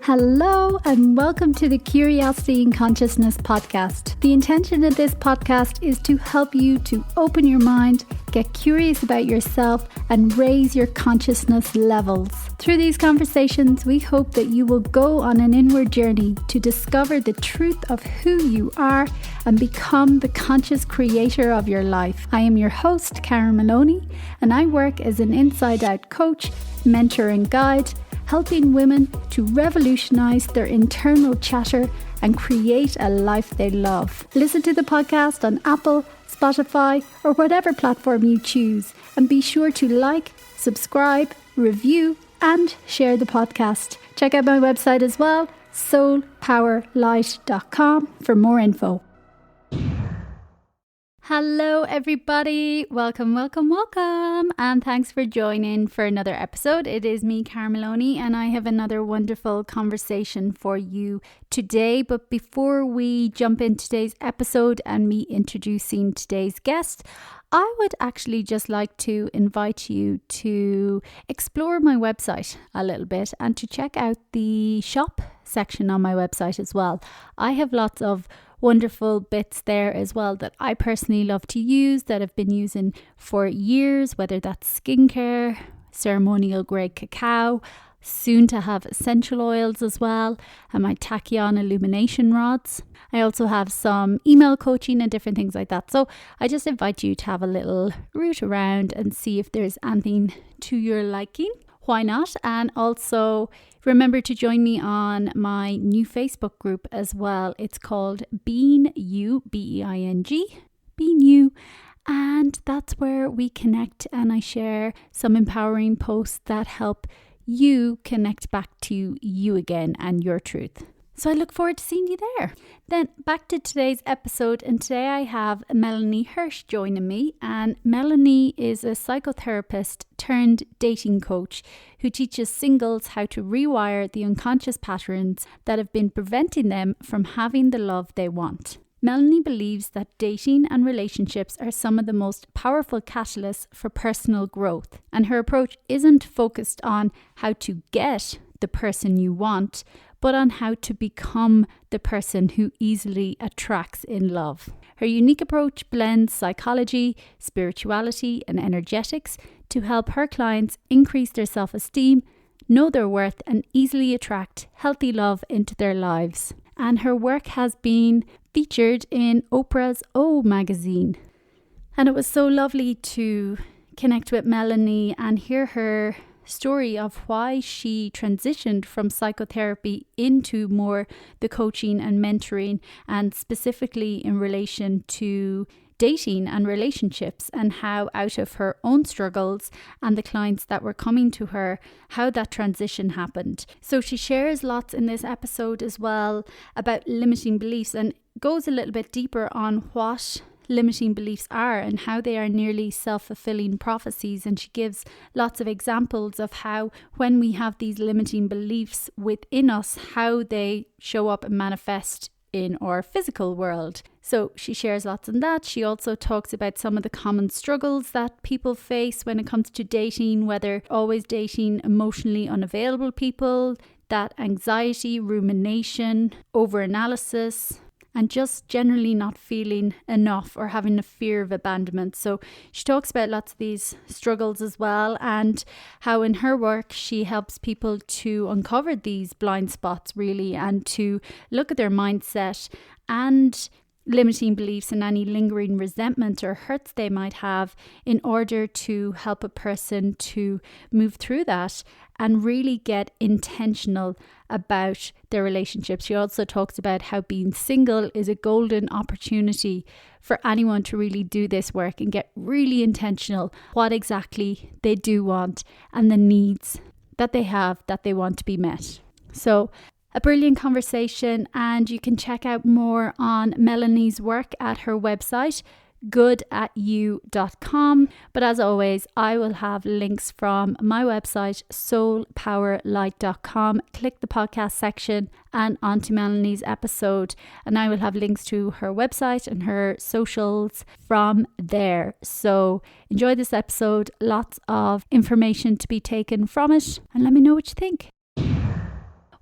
Hello and welcome to the Curiosity and Consciousness podcast. The intention of this podcast is to help you to open your mind, get curious about yourself and raise your consciousness levels. Through these conversations, we hope that you will go on an inward journey to discover the truth of who you are and become the conscious creator of your life. I am your host, Karen Melanie, and I work as an inside-out coach, mentor and guide, helping women to revolutionize their internal chatter and create a life they love. Listen to the podcast on Apple, Spotify, or whatever platform you choose. And be sure to like, subscribe, review, and share the podcast. Check out my website as well, soulpowerlight.com, for more info. Hello everybody, welcome, and thanks for joining for another episode. It is me, Karen Melanie, and I have another wonderful conversation for you today. But before we jump into today's episode and me introducing today's guest, I would actually just like to invite you to explore my website a little bit and to check out the shop section on my website as well. I have lots of wonderful bits there as well that I personally love to use, that I've been using for years, whether that's skincare, ceremonial grade cacao, soon to have essential oils as well, and my tachyon illumination rods. I also have some email coaching and different things like that. So I just invite you to have a little root around and see if there's anything to your liking. Why not? And also remember to join me on my new Facebook group as well. It's called Being You, B-E-I-N-G, Being You. And that's where we connect and I share some empowering posts that help you connect back to you again and your truth. So I look forward to seeing you there. Then back to today's episode, and today I have Melanie Hersch joining me, and Melanie is a psychotherapist turned dating coach who teaches singles how to rewire the unconscious patterns that have been preventing them from having the love they want. Melanie believes that dating and relationships are some of the most powerful catalysts for personal growth, and her approach isn't focused on how to get the person you want, but on how to become the person who easily attracts in love. Her unique approach blends psychology, spirituality, and energetics to help her clients increase their self-esteem, know their worth, and easily attract healthy love into their lives. And her work has been featured in Oprah's O magazine. And it was so lovely to connect with Melanie and hear her story of why she transitioned from psychotherapy into more the coaching and mentoring, and specifically in relation to dating and relationships, and how out of her own struggles and the clients that were coming to her, how that transition happened. So she shares lots in this episode as well about limiting beliefs and goes a little bit deeper on what limiting beliefs are and how they are nearly self-fulfilling prophecies. And she gives lots of examples of how when we have these limiting beliefs within us, how they show up and manifest in our physical world. So she shares lots on that. She also talks about some of the common struggles that people face when it comes to dating, whether always dating emotionally unavailable people, that anxiety, rumination, overanalysis, and just generally not feeling enough or having a fear of abandonment. So she talks about lots of these struggles as well, and how in her work she helps people to uncover these blind spots really, and to look at their mindset and limiting beliefs and any lingering resentment or hurts they might have, in order to help a person to move through that and really get intentional about their relationships. She also talks about how being single is a golden opportunity for anyone to really do this work and get really intentional what exactly they do want and the needs that they have that they want to be met. So a brilliant conversation, and you can check out more on Melanie's work at her website, goodatyou.com. But as always, I will have links from my website, soulpowerlight.com. Click the podcast section and onto Melanie's episode, and I will have links to her website and her socials from there. So enjoy this episode, lots of information to be taken from it, and let me know what you think.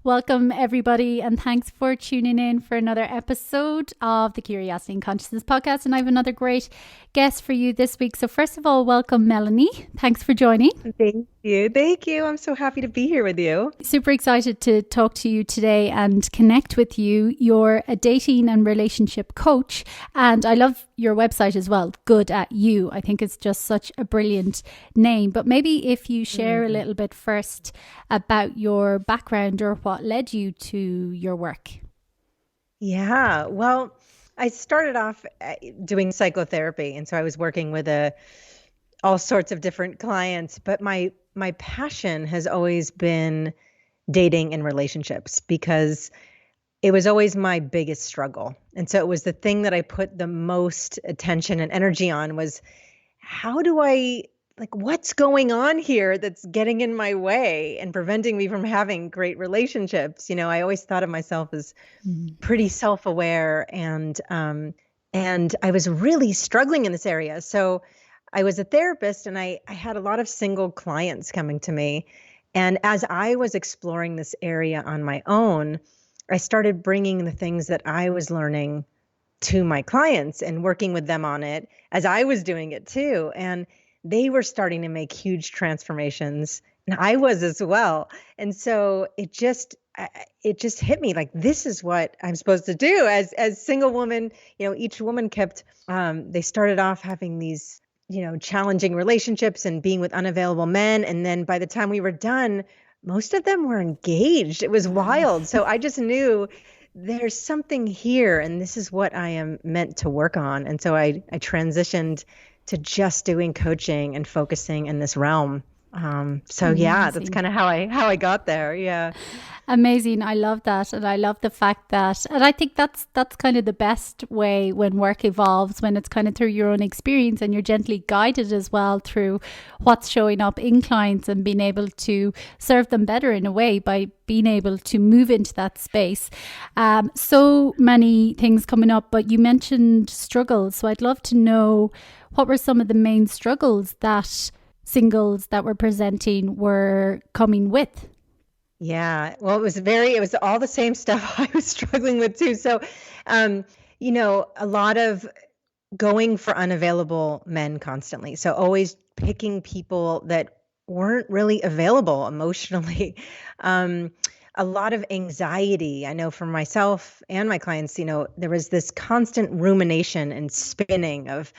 Welcome, everybody, and thanks for tuning in for another episode of the Curiosity and Consciousness podcast. And I have another great guest for you this week. So first of all, welcome, Melanie. Thanks for joining. Thank you. Thank you. I'm so happy to be here with you. Super excited to talk to you today and connect with you. You're a dating and relationship coach, and I love your website as well, Good at You. I think it's just such a brilliant name. But maybe if you share a little bit first about your background or what led you to your work. Yeah. Well, I started off doing psychotherapy, and so I was working with all sorts of different clients, but my passion has always been dating and relationships because it was always my biggest struggle. And so it was the thing that I put the most attention and energy on was what's going on here that's getting in my way and preventing me from having great relationships? I always thought of myself as pretty self-aware and I was really struggling in this area. So I was a therapist and I had a lot of single clients coming to me. And as I was exploring this area on my own, I started bringing the things that I was learning to my clients and working with them on it as I was doing it too. And they were starting to make huge transformations, and I was as well. And so it just hit me like, this is what I'm supposed to do as single woman. Each woman they started off having these, challenging relationships and being with unavailable men. And then by the time we were done, most of them were engaged. It was wild. So I just knew there's something here and this is what I am meant to work on. And so I transitioned to just doing coaching and focusing in this realm. That's kind of how I got there. Yeah. Amazing. I love that. And I love the fact that, and I think that's kind of the best way when work evolves, when it's kind of through your own experience and you're gently guided as well through what's showing up in clients and being able to serve them better in a way by being able to move into that space. So many things coming up, but you mentioned struggles. So I'd love to know, what were some of the main struggles that singles that were presenting were coming with? Yeah. Well, it was all the same stuff I was struggling with too. So, a lot of going for unavailable men constantly. So always picking people that weren't really available emotionally. A lot of anxiety. I know for myself and my clients, there was this constant rumination and spinning of,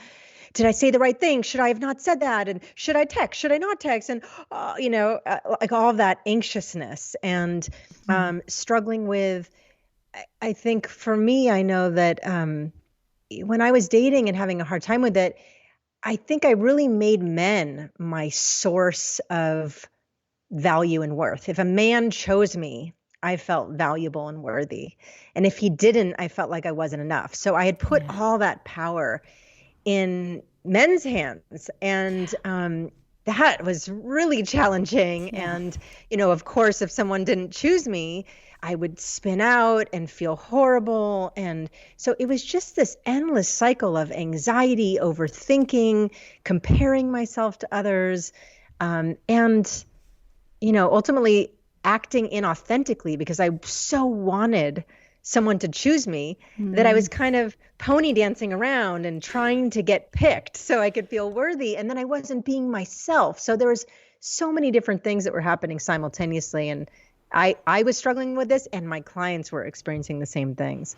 did I say the right thing? Should I have not said that? And should I text? Should I not text? And, like all of that anxiousness and struggling with, I think for me, I know that when I was dating and having a hard time with it, I think I really made men my source of value and worth. If a man chose me, I felt valuable and worthy. And if he didn't, I felt like I wasn't enough. So I had put all that power in men's hands. And that was really challenging. Yeah. And, of course, if someone didn't choose me, I would spin out and feel horrible. And so it was just this endless cycle of anxiety, overthinking, comparing myself to others, and, ultimately acting inauthentically because I so wanted someone to choose me that I was kind of pony dancing around and trying to get picked so I could feel worthy. And then I wasn't being myself. So there was so many different things that were happening simultaneously. And I was struggling with this and my clients were experiencing the same things.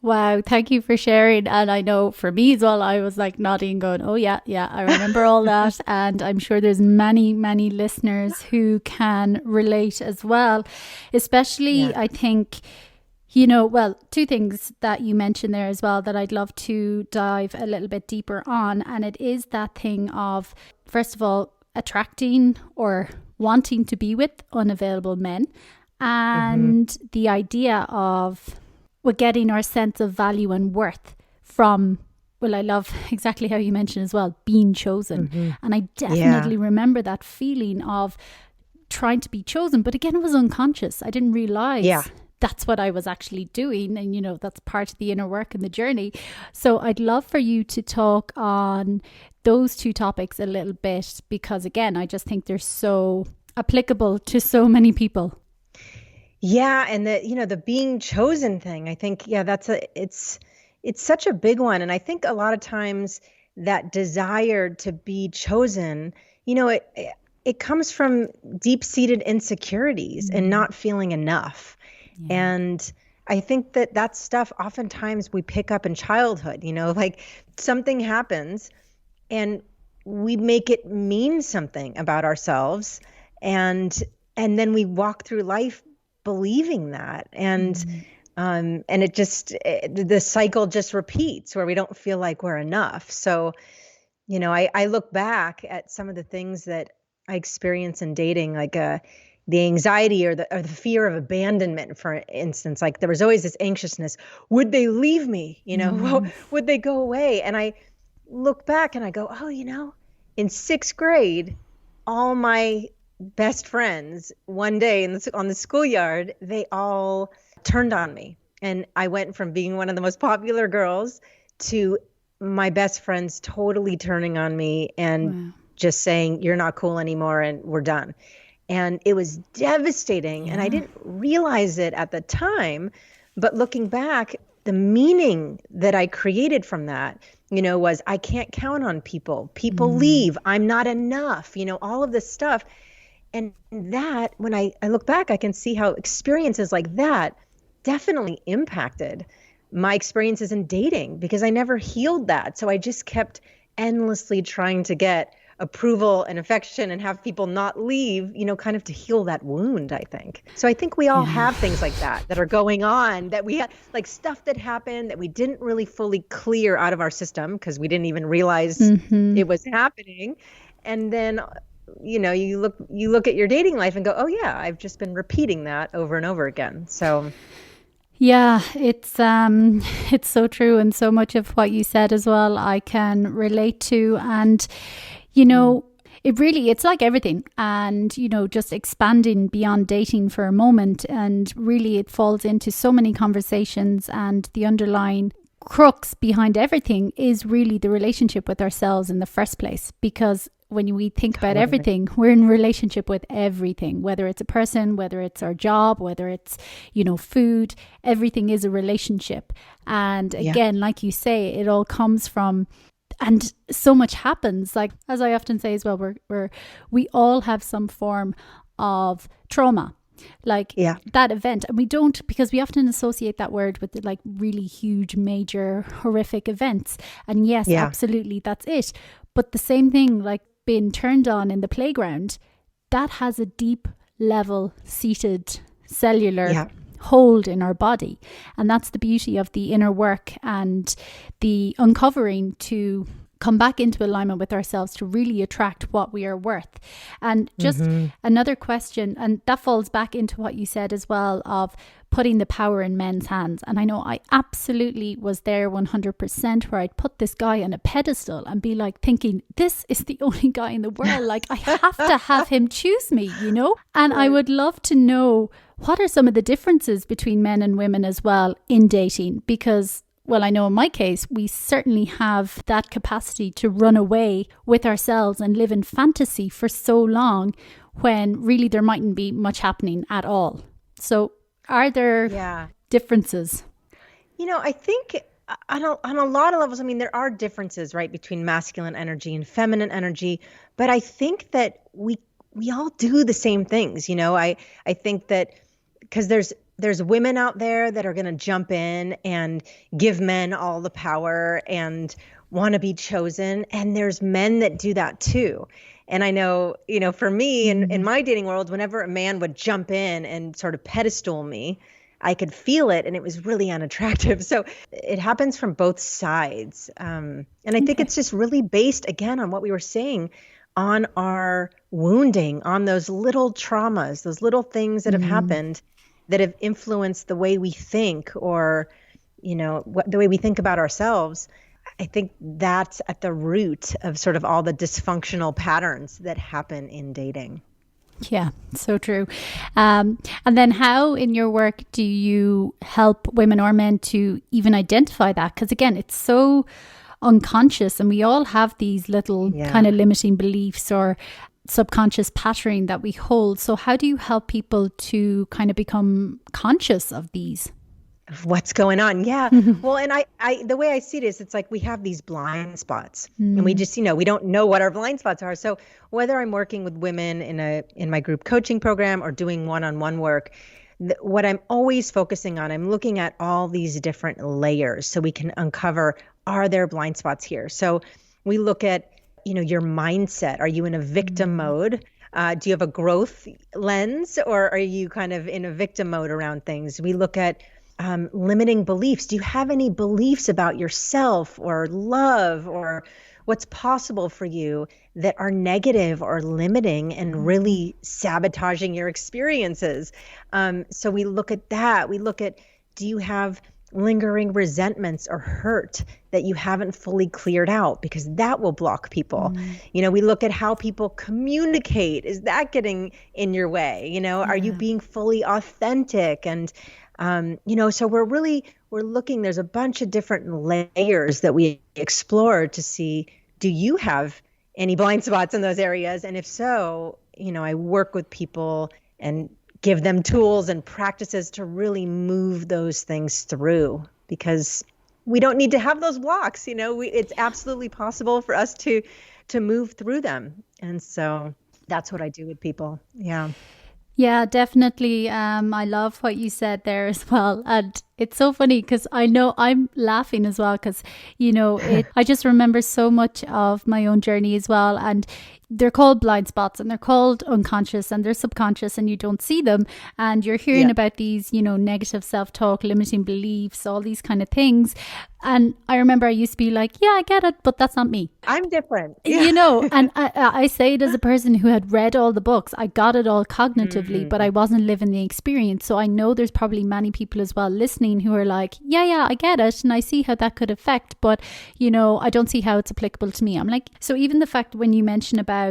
Wow. Thank you for sharing. And I know for me as well, I was like nodding going, oh yeah, I remember all that. And I'm sure there's many, many listeners who can relate as well, especially I think, two things that you mentioned there as well that I'd love to dive a little bit deeper on. And it is that thing of, first of all, attracting or wanting to be with unavailable men. And the idea of we're getting our sense of value and worth from, well, I love exactly how you mentioned as well, being chosen. And I definitely remember that feeling of trying to be chosen. But again, it was unconscious. I didn't realize that's what I was actually doing. And, that's part of the inner work and the journey. So I'd love for you to talk on those two topics a little bit, because again, I just think they're so applicable to so many people. Yeah, and the being chosen thing, I think, yeah, it's such a big one. And I think a lot of times that desire to be chosen, it comes from deep-seated insecurities and not feeling enough. Yeah. And I think that stuff oftentimes we pick up in childhood, like something happens and we make it mean something about ourselves, and then we walk through life believing that, and the cycle just repeats where we don't feel like we're enough. So I look back at some of the things that I experience in dating, like the anxiety or the fear of abandonment, for instance. Like there was always this anxiousness: would they leave me? Would they go away? And I look back and I go, oh, in sixth grade, all my best friends one day on the schoolyard, they all turned on me. And I went from being one of the most popular girls to my best friends totally turning on me and just saying, you're not cool anymore and we're done. And it was devastating. And I didn't realize it at the time. But looking back, the meaning that I created from that, was I can't count on people. People leave. I'm not enough, all of this stuff. And that, when I look back, I can see how experiences like that definitely impacted my experiences in dating, because I never healed that. So I just kept endlessly trying to get approval and affection and have people not leave, kind of to heal that wound, I think. So I think we all have things like that are going on, that we had, like stuff that happened that we didn't really fully clear out of our system because we didn't even realize it was happening. And then you look at your dating life and go, oh yeah, I've just been repeating that over and over again. So yeah, it's so true, and so much of what you said as well I can relate to. And it's like everything, and just expanding beyond dating for a moment, and really it falls into so many conversations, and the underlying crux behind everything is really the relationship with ourselves in the first place. Because when we think about everything, we're in relationship with everything, whether it's a person, whether it's our job, whether it's, food, everything is a relationship. And again, like you say, it all comes from, and so much happens. Like, as I often say as well, we all have some form of trauma, like that event. And we don't, because we often associate that word with the, like, really huge, major, horrific events. And yes, absolutely, that's it. But the same thing, like being turned on in the playground, that has a deep level seated cellular hold in our body. And that's the beauty of the inner work and the uncovering to come back into alignment with ourselves to really attract what we are worth. And just another question, and that falls back into what you said as well, of putting the power in men's hands. And I know I absolutely was there 100%, where I'd put this guy on a pedestal and be like thinking, this is the only guy in the world. Like, I have to have him choose me, And I would love to know, what are some of the differences between men and women as well in dating? Because, well, I know in my case, we certainly have that capacity to run away with ourselves and live in fantasy for so long, when really there mightn't be much happening at all. So are there differences? I think on a lot of levels, I mean, there are differences, right, between masculine energy and feminine energy. But I think that we all do the same things. I think that because there's women out there that are going to jump in and give men all the power and want to be chosen. And there's men that do that too. And I know, for me in my dating world, whenever a man would jump in and sort of pedestal me, I could feel it, and it was really unattractive. So it happens from both sides. And I think it's just really based, again, on what we were saying, on our wounding, on those little traumas, those little things that have happened that have influenced the way we think, or, the way we think about ourselves. I think that's at the root of sort of all the dysfunctional patterns that happen in dating. Yeah, so true. And then how in your work do you help women or men to even identify that? Because again, it's so unconscious, and we all have these little kind of limiting beliefs or subconscious patterning that we hold. So how do you help people to kind of become conscious of these? What's going on? Yeah. Well, and I the way I see it is, it's like we have these blind spots and we just, we don't know what our blind spots are. So whether I'm working with women in my group coaching program or doing one-on-one work, what I'm always focusing on, I'm looking at all these different layers so we can uncover, are there blind spots here? So we look at, your mindset. Are you in a victim mode? Do you have a growth lens, or are you kind of in a victim mode around things? We look at limiting beliefs. Do you have any beliefs about yourself or love or what's possible for you that are negative or limiting and really sabotaging your experiences? So we look at that. We look at, do you have lingering resentments or hurt that you haven't fully cleared out? Because that will block people. We look at how people communicate. Is that getting in your way? Are you being fully authentic? And so we're looking, there's a bunch of different layers that we explore to see, do you have any blind spots in those areas? And if so, I work with people and give them tools and practices to really move those things through, because we don't need to have those blocks. It's absolutely possible for us to move through them. And so that's what I do with people. Yeah. Yeah, definitely. I love what you said there as well. And it's so funny because I know I'm laughing as well because, I just remember so much of my own journey as well. And they're called blind spots and they're called unconscious and they're subconscious and you don't see them. And you're hearing about these, negative self-talk, limiting beliefs, all these kind of things. And I remember I used to be like, yeah, I get it, but that's not me. I'm different. And I say it as a person who had read all the books. I got it all cognitively, but I wasn't living the experience. So I know there's probably many people as well listening who are like, yeah, I get it. And I see how that could affect, but, I don't see how it's applicable to me. I'm like, so even the fact when you mention about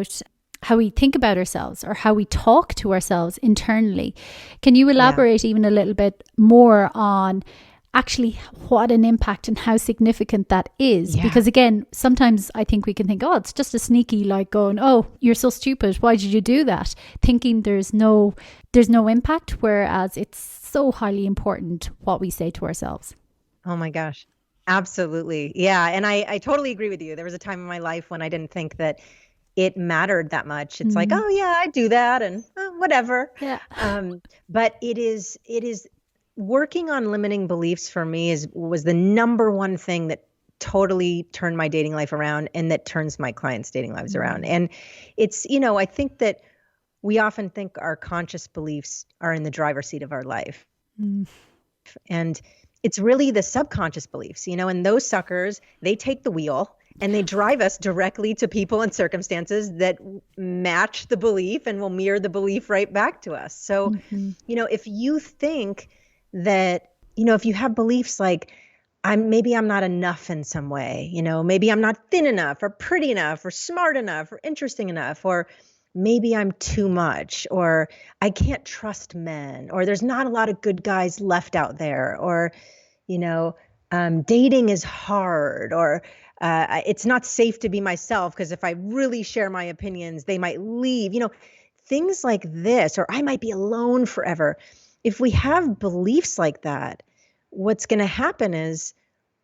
how we think about ourselves or how we talk to ourselves internally, can you elaborate even a little bit more on actually what an impact and how significant that is? Because again, sometimes I think we can think, oh, it's just a sneaky like going, oh, you're so stupid, why did you do that? Thinking there's no impact, whereas it's so highly important what we say to ourselves. Oh my gosh. Absolutely. Yeah. And I totally agree with you. There was a time in my life when I didn't think that it mattered that much. It's like, oh yeah, I do that and whatever. Yeah. But it is working on limiting beliefs for me was the number one thing that totally turned my dating life around and that turns my clients' dating lives around. And it's, I think that we often think our conscious beliefs are in the driver's seat of our life. And it's really the subconscious beliefs, and those suckers, they take the wheel and they drive us directly to people and circumstances that match the belief and will mirror the belief right back to us. So, if you think that, if you have beliefs like, maybe I'm not enough in some way, maybe I'm not thin enough or pretty enough or smart enough or interesting enough, or maybe I'm too much, or I can't trust men, or there's not a lot of good guys left out there, or, dating is hard, or it's not safe to be myself because if I really share my opinions, they might leave, things like this, or I might be alone forever. If we have beliefs like that, what's going to happen is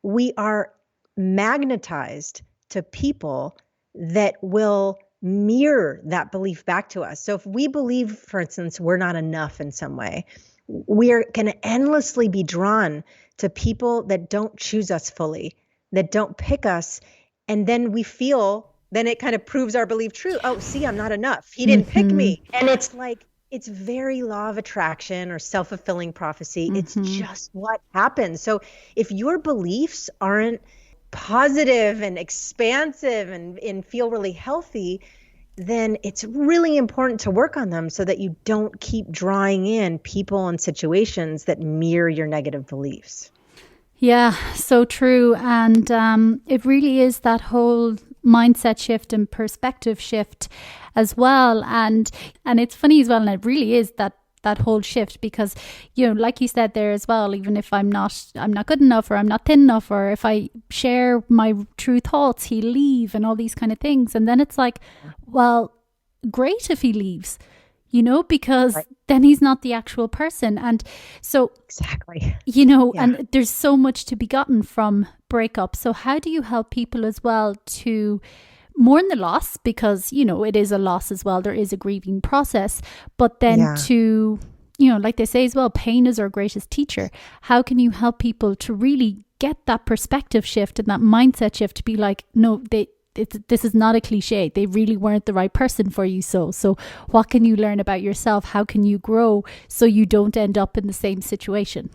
we are magnetized to people that will mirror that belief back to us. So if we believe, for instance, we're not enough in some way, we're going to endlessly be drawn to people that don't choose us fully, that don't pick us. And then then it kind of proves our belief true. Oh, see, I'm not enough. He didn't pick me. And it's like, it's very law of attraction or self-fulfilling prophecy. It's just what happens. So if your beliefs aren't positive and expansive and feel really healthy, then it's really important to work on them so that you don't keep drawing in people and situations that mirror your negative beliefs. Yeah, so true. And it really is that whole mindset shift and perspective shift as well. And it's funny as well. And it really is that whole shift because, like you said there as well, even if I'm not good enough or I'm not thin enough, or if I share my true thoughts, he'll leave and all these kind of things. And then it's like, well, great if he leaves, you know, because Right. then he's not the actual person. And so, Exactly. you know, Yeah. and there's so much to be gotten from breakup. So how do you help people as well to mourn the loss, because, you know, it is a loss as well. There is a grieving process, but then Yeah. to, you know, like they say as well, pain is our greatest teacher. How can you help people to really get that perspective shift and that mindset shift to be like, no, this is not a cliche. They really weren't the right person for you. So what can you learn about yourself? How can you grow so you don't end up in the same situation?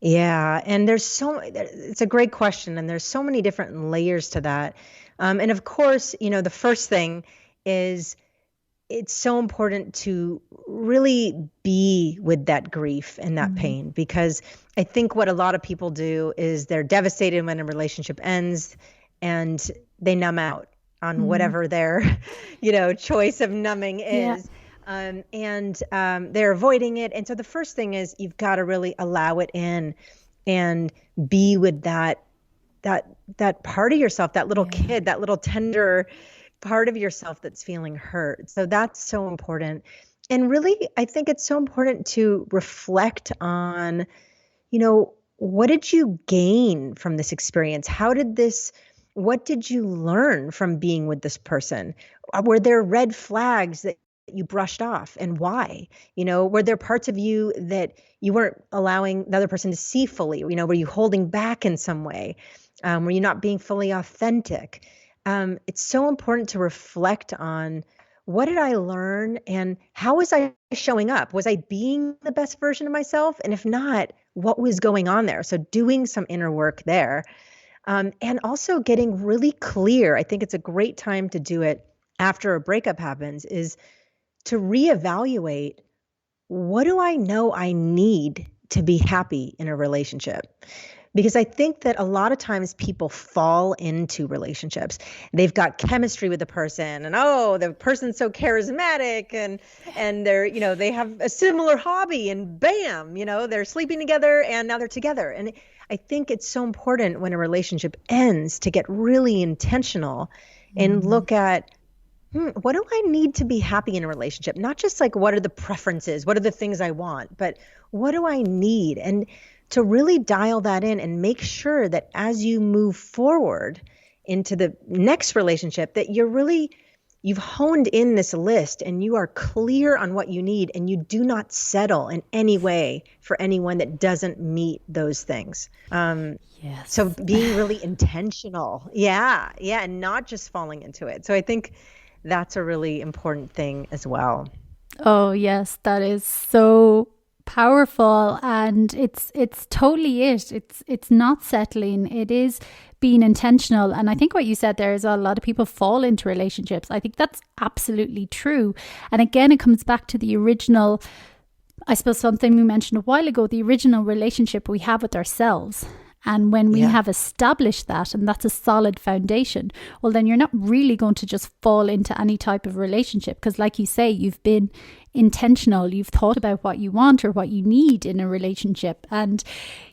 Yeah, and it's a great question, and there's so many different layers to that. And of course, the first thing is it's so important to really be with that grief and that Mm. pain, because I think what a lot of people do is they're devastated when a relationship ends and they numb out on Mm. whatever their, choice of numbing Yeah. is. They're avoiding it. And so the first thing is you've got to really allow it in and be with that part of yourself, that little Yeah. kid, that little tender part of yourself that's feeling hurt. So that's so important. And really, I think it's so important to reflect on, what did you gain from this experience? What did you learn from being with this person? Were there red flags that you brushed off, and why? Were there parts of you that you weren't allowing the other person to see fully? Were you holding back in some way? Were you not being fully authentic? It's so important to reflect on, what did I learn and how was I showing up? Was I being the best version of myself? And if not, what was going on there? So doing some inner work there. And also getting really clear. I think it's a great time to do it after a breakup happens, is to reevaluate, what do I know I need to be happy in a relationship? Because I think that a lot of times people fall into relationships. They've got chemistry with the person, and the person's so charismatic, and they have a similar hobby, and bam, they're sleeping together and now they're together. And I think it's so important when a relationship ends to get really intentional and Mm. look at, what do I need to be happy in a relationship? Not just like, what are the preferences? What are the things I want? But what do I need? And to really dial that in and make sure that as you move forward into the next relationship, that you've honed in this list and you are clear on what you need, and you do not settle in any way for anyone that doesn't meet those things. So Yes. being really intentional. Yeah. Yeah. And not just falling into it. So I think that's a really important thing as well. Oh yes, that is so powerful, and it's totally it. It's not settling. It is being intentional. And I think what you said there is, a lot of people fall into relationships. I think that's absolutely true. And again, it comes back to the original, I suppose, something we mentioned a while ago, the original relationship we have with ourselves. And when we Yeah. have established that, and that's a solid foundation, well, then you're not really going to just fall into any type of relationship. Because, like you say, you've been intentional, you've thought about what you want or what you need in a relationship. And,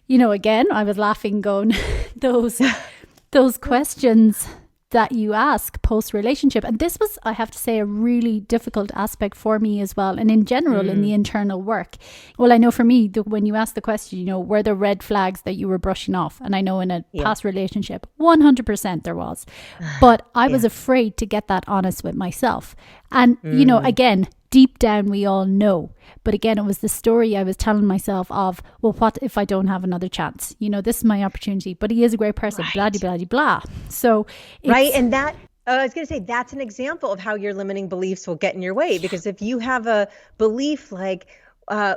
again, I was laughing going, those questions that you ask post relationship. And this was, I have to say, a really difficult aspect for me as well. And in general, in the internal work. Well, I know for me, when you ask the question, were there red flags that you were brushing off? And I know in a past relationship, 100% there was. But I was afraid to get that honest with myself. And, again, deep down, we all know. But again, it was the story I was telling myself of, well, what if I don't have another chance? This is my opportunity, but he is a great person, blah, blah, blah, blah. So, Right. And I was going to say, that's an example of how your limiting beliefs will get in your way. Because if you have a belief like,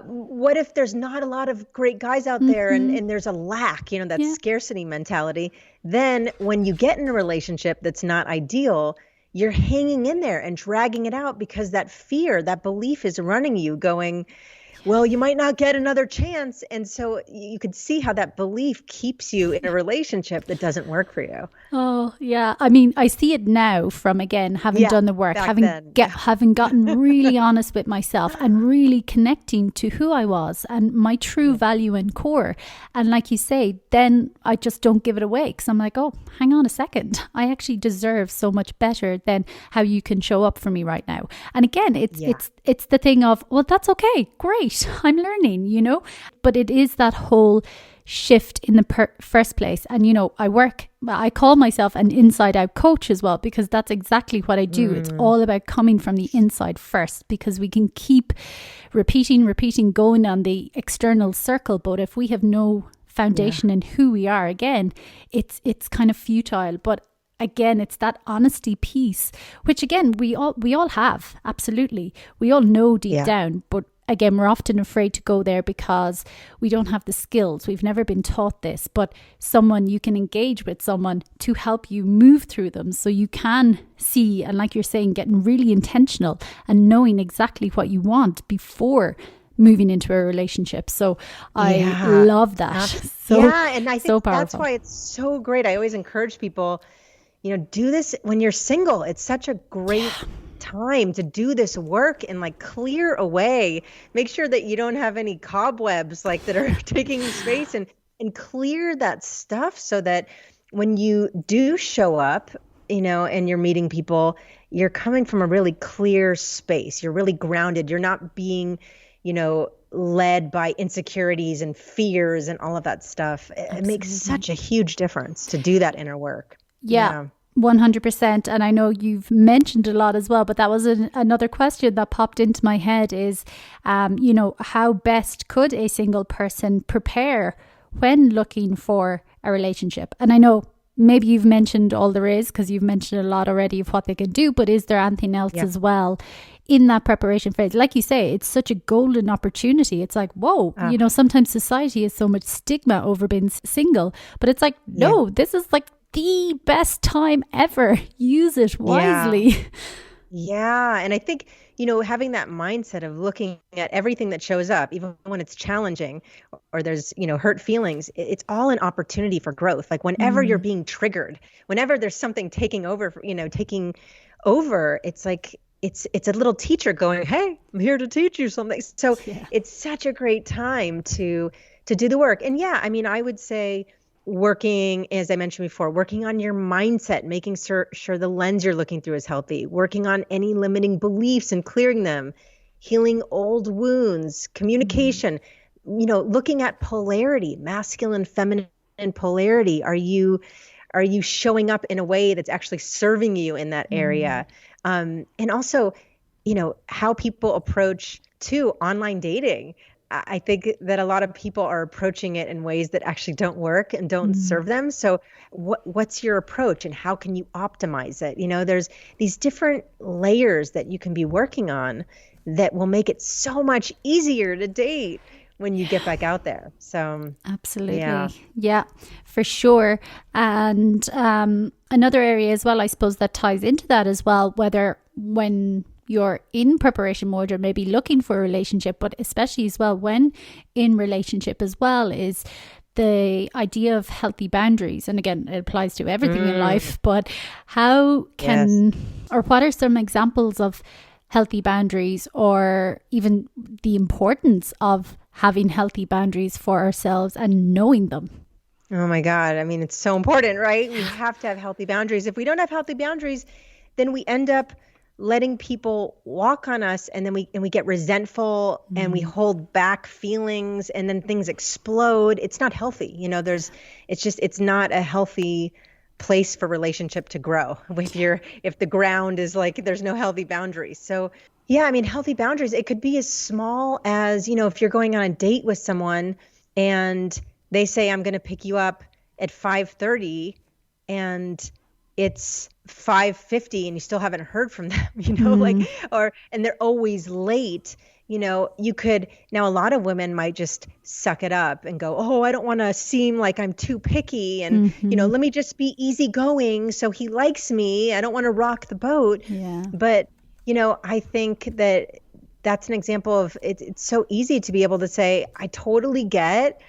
what if there's not a lot of great guys out there, and there's a lack, that scarcity mentality, then when you get in a relationship that's not ideal, you're hanging in there and dragging it out because that fear, that belief is running you, going, well, you might not get another chance. And so you could see how that belief keeps you in a relationship that doesn't work for you. Oh, yeah. I mean, I see it now from, again, having done the work, having gotten really honest with myself and really connecting to who I was and my true value and core. And like you say, then I just don't give it away because I'm like, oh, hang on a second. I actually deserve so much better than how you can show up for me right now. And again, it's the thing of, well, that's okay. Great. I'm learning, you know, but it is that whole shift in the first place. And, you know, I call myself an inside out coach as well, because that's exactly what I do. It's all about coming from the inside first, because we can keep repeating, going on the external circle. But if we have no foundation in who we are, again, it's kind of futile. But again, it's that honesty piece, which again, we all have. Absolutely. We all know deep down, but again, we're often afraid to go there because we don't have the skills. We've never been taught this, but you can engage with someone to help you move through them so you can see, and like you're saying, getting really intentional and knowing exactly what you want before moving into a relationship. So I love that. And I think so that's why it's so great. I always encourage people, you know, do this when you're single. It's such a great time to do this work and like clear away, make sure that you don't have any cobwebs like that are taking space, and clear that stuff so that when you do show up, you know, and you're meeting people, you're coming from a really clear space. You're really grounded. You're not being, you know, led by insecurities and fears and all of that stuff. It makes such a huge difference to do that inner work. Yeah. 100%. And I know you've mentioned a lot as well, but that was another question that popped into my head is, you know, how best could a single person prepare when looking for a relationship? And I know maybe you've mentioned all there is, because you've mentioned a lot already of what they can do, but is there anything else as well in that preparation phase? Like you say, it's such a golden opportunity. It's like, whoa, you know, sometimes society has so much stigma over being single, but it's like, no, this is like the best time ever. Use it wisely. Yeah. And I think, you know, having that mindset of looking at everything that shows up, even when it's challenging or there's, you know, hurt feelings, it's all an opportunity for growth. Like whenever you're being triggered, whenever there's something taking over, it's like, it's a little teacher going, hey, I'm here to teach you something. So it's such a great time to do the work. And I mean, I would say, working, as I mentioned before, working on your mindset, making sure the lens you're looking through is healthy, working on any limiting beliefs and clearing them, healing old wounds, communication, you know, looking at polarity, masculine, feminine polarity. Are you showing up in a way that's actually serving you in that area? And also, you know, how people approach online dating. I think that a lot of people are approaching it in ways that actually don't work and don't serve them. So what's your approach and how can you optimize it? You know, there's these different layers that you can be working on that will make it so much easier to date when you get back out there. So absolutely. Yeah, for sure. And another area as well, I suppose, that ties into that as well, whether when you're in preparation mode or maybe looking for a relationship, but especially as well when in relationship as well, is the idea of healthy boundaries. And again, it applies to everything in life, but how can, or what are some examples of healthy boundaries, or even the importance of having healthy boundaries for ourselves and knowing them? Oh my God. I mean, it's so important, right? We have to have healthy boundaries. If we don't have healthy boundaries, then we end up letting people walk on us, and then we get resentful and we hold back feelings, and then things explode. It's not healthy. You know, it's not a healthy place for relationship to grow if the ground is like, there's no healthy boundaries. So I mean, healthy boundaries, it could be as small as, you know, if you're going on a date with someone and they say, I'm going to pick you up at 5:30 and it's 5:50 and you still haven't heard from them, you know, and they're always late. You know, now a lot of women might just suck it up and go, oh, I don't want to seem like I'm too picky. And, you know, let me just be easygoing so he likes me. I don't want to rock the boat. Yeah. But, you know, I think that that's an example of it's so easy to be able to say, I totally get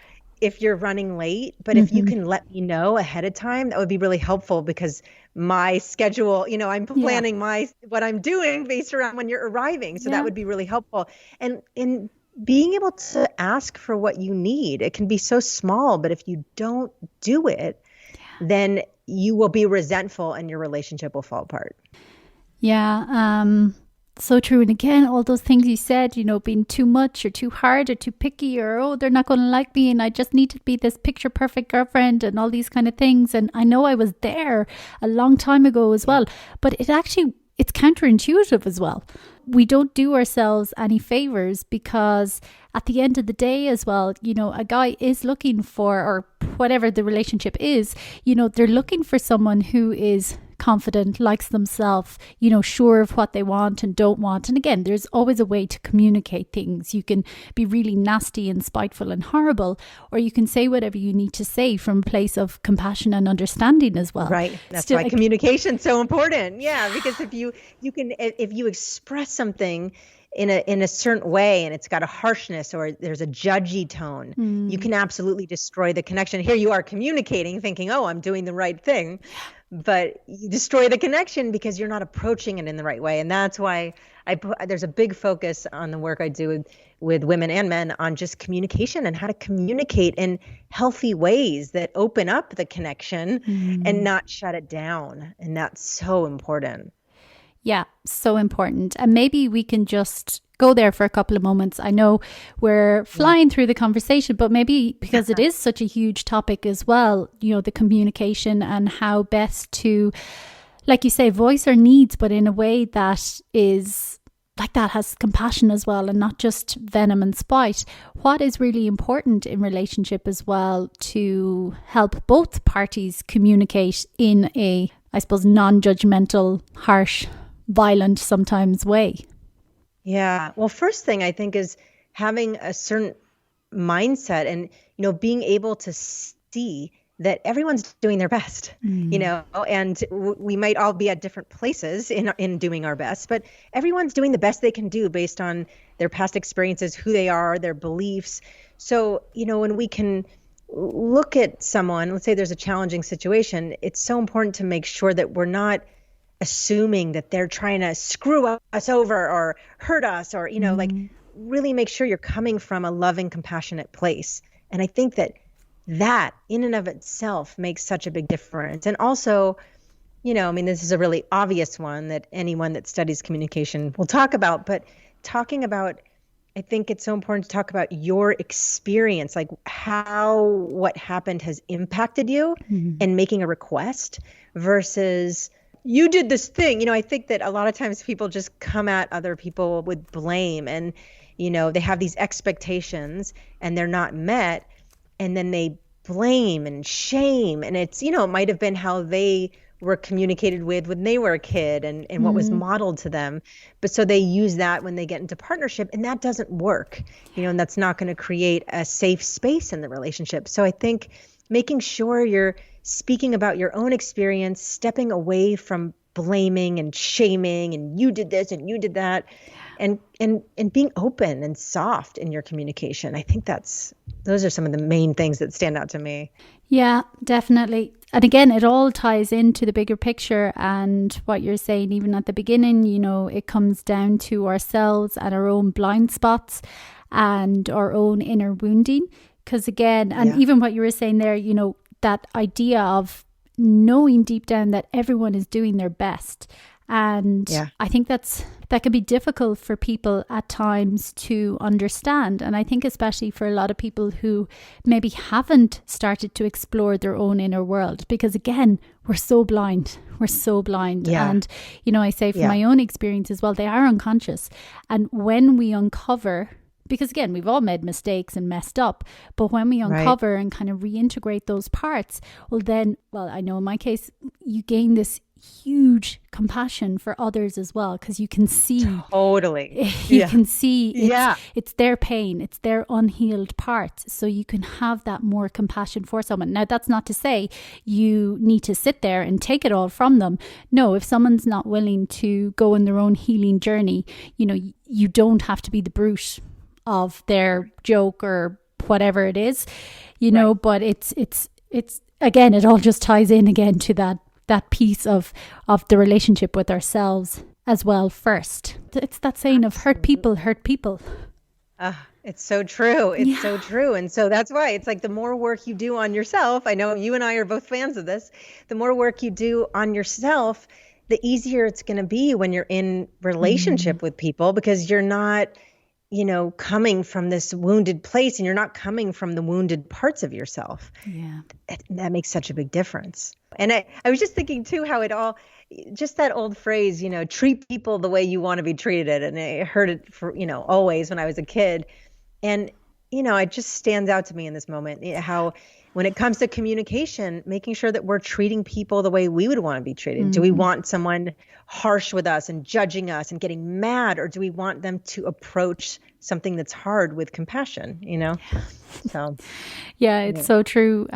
if you're running late, but if you can let me know ahead of time, that would be really helpful because my schedule, I'm planning what I'm doing based around when you're arriving. So that would be really helpful. And in being able to ask for what you need, it can be so small, but if you don't do it, then you will be resentful and your relationship will fall apart. Yeah. So true. And again, all those things you said, being too much or too hard or too picky or, oh, they're not going to like me and I just need to be this picture perfect girlfriend and all these kind of things. And I know I was there a long time ago as well, but it's counterintuitive as well. We don't do ourselves any favors because at the end of the day as well, a guy is looking for, or whatever the relationship is, they're looking for someone who is confident, likes themselves, sure of what they want and don't want. And again, there's always a way to communicate things. You can be really nasty and spiteful and horrible, or you can say whatever you need to say from a place of compassion and understanding as well. Right. That's why communication's so important. Yeah, because if you express something in a certain way and it's got a harshness or there's a judgy tone, you can absolutely destroy the connection. Here you are communicating, thinking, oh, I'm doing the right thing. But you destroy the connection because you're not approaching it in the right way. And that's why there's a big focus on the work I do with women and men on just communication and how to communicate in healthy ways that open up the connection and not shut it down. And that's so important. Yeah, so important. And maybe we can just go there for a couple of moments. I know we're flying through the conversation, but maybe because it is such a huge topic as well, the communication and how best to, like you say, voice our needs, but in a way that is like that has compassion as well and not just venom and spite. What is really important in relationship as well to help both parties communicate in a, I suppose, non-judgmental, harsh, violent sometimes way? Yeah. Well, first thing I think is having a certain mindset and, being able to see that everyone's doing their best, and we might all be at different places in doing our best, but everyone's doing the best they can do based on their past experiences, who they are, their beliefs. So, when we can look at someone, let's say there's a challenging situation, it's so important to make sure that we're not assuming that they're trying to screw us over or hurt us or, really make sure you're coming from a loving, compassionate place. And I think that in and of itself makes such a big difference. And also, this is a really obvious one that anyone that studies communication will talk about, but talking about, I think it's so important to talk about your experience, like how what happened has impacted you and making a request versus you did this thing. I think that a lot of times people just come at other people with blame and, they have these expectations and they're not met. And then they blame and shame. And it's, it might have been how they were communicated with when they were a kid and what was modeled to them. But so they use that when they get into partnership and that doesn't work, and that's not going to create a safe space in the relationship. So I think making sure you're speaking about your own experience, stepping away from blaming and shaming and you did this and you did that, and being open and soft in your communication. I think those are some of the main things that stand out to me. Yeah, definitely. And again, it all ties into the bigger picture and what you're saying, even at the beginning, it comes down to ourselves and our own blind spots and our own inner wounding. Because again, and even what you were saying there, that idea of knowing deep down that everyone is doing their best. And I think that can be difficult for people at times to understand. And I think especially for a lot of people who maybe haven't started to explore their own inner world, because again, we're so blind. Yeah. And, I say from my own experience as well, they are unconscious. And when we uncover, because again, we've all made mistakes and messed up, but when we uncover and kind of reintegrate those parts, well, I know in my case, you gain this huge compassion for others as well, because you can see can see it's their pain, it's their unhealed parts, so you can have that more compassion for someone. Now that's not to say you need to sit there and take it all from them. No, if someone's not willing to go on their own healing journey, you don't have to be the brute of their joke or whatever it is, you know, but it's again, it all just ties in again to that piece of the relationship with ourselves as well first. It's that saying of hurt people hurt people. It's so true. It's so true. And so that's why it's like the more work you do on yourself, I know you and I are both fans of this, the more work you do on yourself, the easier it's going to be when you're in relationship with people, because you're not, you know, coming from this wounded place and you're not coming from the wounded parts of yourself. Yeah. That makes such a big difference. And I was just thinking too, how it all, just that old phrase, you know, treat people the way you want to be treated. And I heard it for, you know, always when I was a kid. And, you know, it just stands out to me in this moment, how when it comes to communication, making sure that we're treating people the way we would want to be treated. Do we want someone harsh with us and judging us and getting mad, or do we want them to approach something that's hard with compassion, you know? So yeah, it's so true.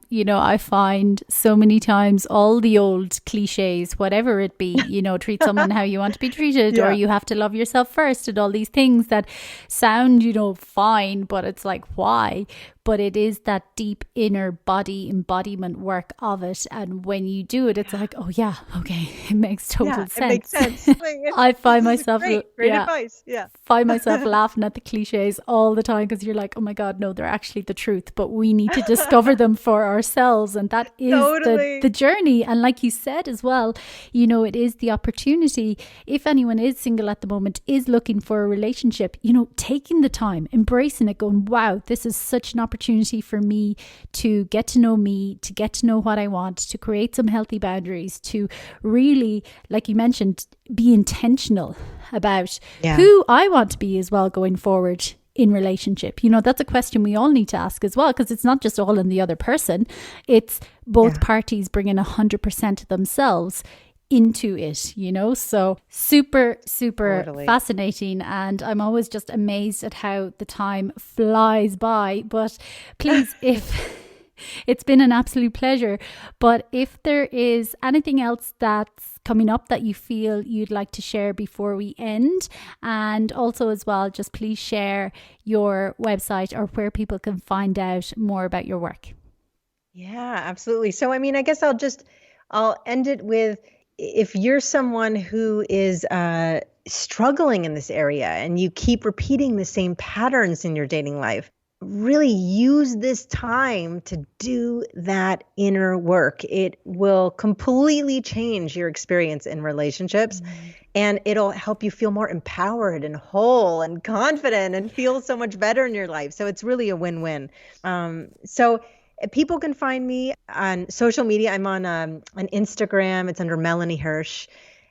You know, I find so many times all the old cliches, whatever it be, you know, treat someone how you want to be treated, or you have to love yourself first, and all these things that sound, you know, fine, but it's like, why? But it is that deep inner body embodiment work of it. And when you do it, it's like, oh yeah, okay, it makes total sense. It makes sense. I find myself, great advice. Find myself laughing at the cliches all the time, because you're like, oh my God, no, they're actually the truth, but we need to discover them for ourselves. And that is the journey. And like you said as well, you know, it is the opportunity. If anyone is single at the moment, is looking for a relationship, you know, taking the time, embracing it, going, wow, this is such an opportunity for me to get to know me, to get to know what I want, to create some healthy boundaries, to really, like you mentioned, be intentional about who I want to be as well going forward in relationship. You know, that's a question we all need to ask as well, because it's not just all in the other person. It's both parties bringing 100% of themselves into it, you know. So super fascinating, and I'm always just amazed at how the time flies by. But please, if it's been an absolute pleasure, but if there is anything else that's coming up that you feel you'd like to share before we end, and also as well, just please share your website or where people can find out more about your work. Yeah, absolutely. So I mean, I guess I'll end it with, if you're someone who is struggling in this area and you keep repeating the same patterns in your dating life, really use this time to do that inner work. It will completely change your experience in relationships, and it'll help you feel more empowered and whole and confident and feel so much better in your life. So it's really a win-win. So people can find me on social media. I'm on Instagram. It's under Melanie Hersch.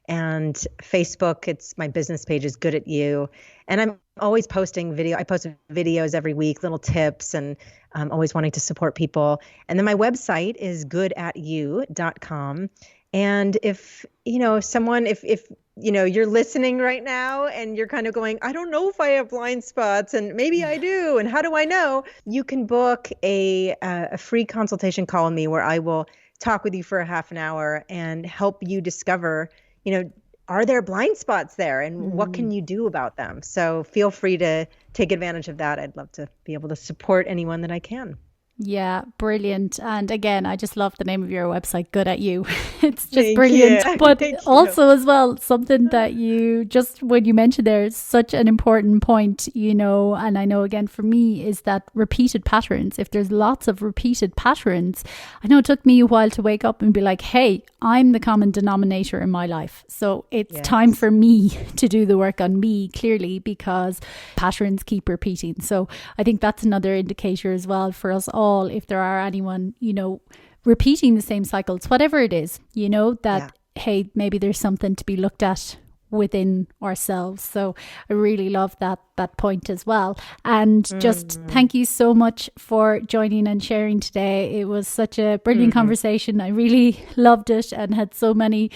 And Facebook, it's my business page is Good at You. And I'm always posting I post videos every week, little tips, and I'm always wanting to support people. And then my website is goodatyou.com. And if, you know, if you know, you're listening right now and you're kind of going, I don't know if I have blind spots, and maybe I do, and how do I know? You can book a free consultation call with me where I will talk with you for a half an hour and help you discover, you know, are there blind spots there, and what can you do about them? So feel free to take advantage of that. I'd love to be able to support anyone that I can. Yeah, brilliant. And again, I just love the name of your website, Good at You. It's just brilliant. You. But also as well, something that you just, when you mentioned there, is such an important point, you know, and I know again for me is that repeated patterns. If there's lots of repeated patterns, I know it took me a while to wake up and be like, hey, I'm the common denominator in my life. So it's time for me to do the work on me, clearly, because patterns keep repeating. So I think that's another indicator as well for us all. If there are anyone, you know, repeating the same cycles, whatever it is, you know, that, hey, maybe there's something to be looked at within ourselves. So I really love that point as well. And just thank you so much for joining and sharing today. It was such a brilliant conversation. I really loved it and had so many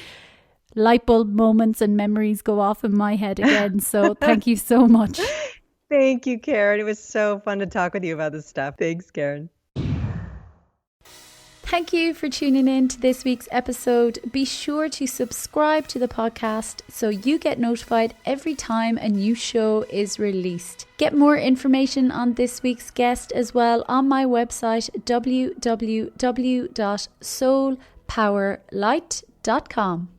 light bulb moments and memories go off in my head again. So thank you so much. Thank you, Karen. It was so fun to talk with you about this stuff. Thanks, Karen. Thank you for tuning in to this week's episode. Be sure to subscribe to the podcast so you get notified every time a new show is released. Get more information on this week's guest as well on my website www.soulpowerlight.com.